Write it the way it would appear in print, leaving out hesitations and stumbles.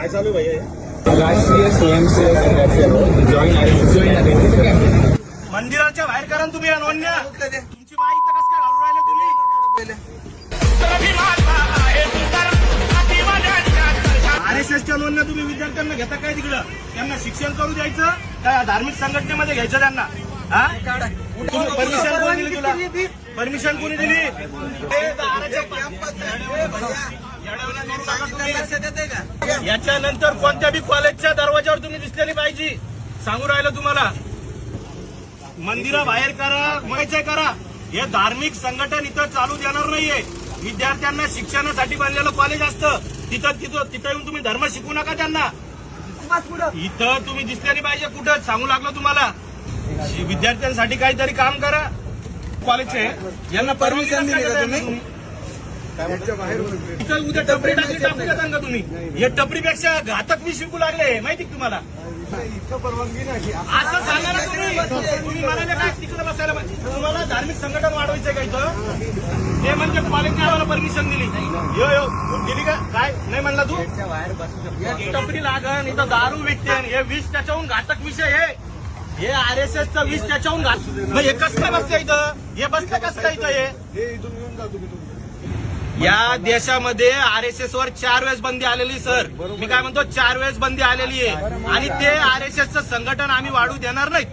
काय चालू आहे भैया? मंदिराच्या बाहेर करा ना तुम्ही नोंदण्या. तुमची बाई इथं कसं काय घालून राहिले तुम्ही? RSSच्या नोंदण्या तुम्ही विद्यार्थ्यांना घेता काय तिकडं? त्यांना शिक्षण करू द्यायचं काय? धार्मिक संघटनेमध्ये घ्यायचं त्यांना? हा, परमिशन कोणी दिली तुला? परमिशन कोणी दिली? याच्यानंतर कोणत्या बी कॉलेजच्या दरवाजावर तुम्ही दिसलेली पाहिजे. सांगू राहिलं तुम्हाला, मंदिराबाहेर करा, म्हणायचंय करा. हे धार्मिक संघटन इथं चालू देणार नाहीये. विद्यार्थ्यांना शिक्षणासाठी बनलेलं कॉलेज असतं, तिथं येऊन तुम्ही धर्म शिकू नका त्यांना. इथं तुम्ही दिसलेली पाहिजे. कुठं सांगू लागलो तुम्हाला, विद्यार्थ्यांसाठी काहीतरी काम करा. कॉलेजचे यांना परमिशन दिली का तुम्ही? उद्या टपरी टाकू देता का तुम्ही? हे टपरीपेक्षा घातक मी शिकू लागले माहिती तुम्हाला. परवानगी नाही असं सांगा ना तुम्ही म्हणाले काय तिकडे बसायला पाहिजे. तुम्हाला धार्मिक संघटन वाढवायचंय का इथं? ते म्हणजे कॉलेजने आम्हाला परमिशन दिली. दिली का? काय नाही म्हणला तू? टपरी लागण इथं दारू विकते. हे विष त्याच्याहून घातक विषय हे RSSचं विष त्याच्याहून घात. मग हे कसं काय बसतं इथं? हे बसलं कसं काय इथं? हे इथून घेऊन जा तुम्ही. या देशामध्ये RSS वर 4 वेळेस बंदी आलेली सर. मी काय म्हणतो 4 वेळेस बंदी आलेली आहे आणि ते RSSचं संघटन आम्ही वाढू देणार नाही.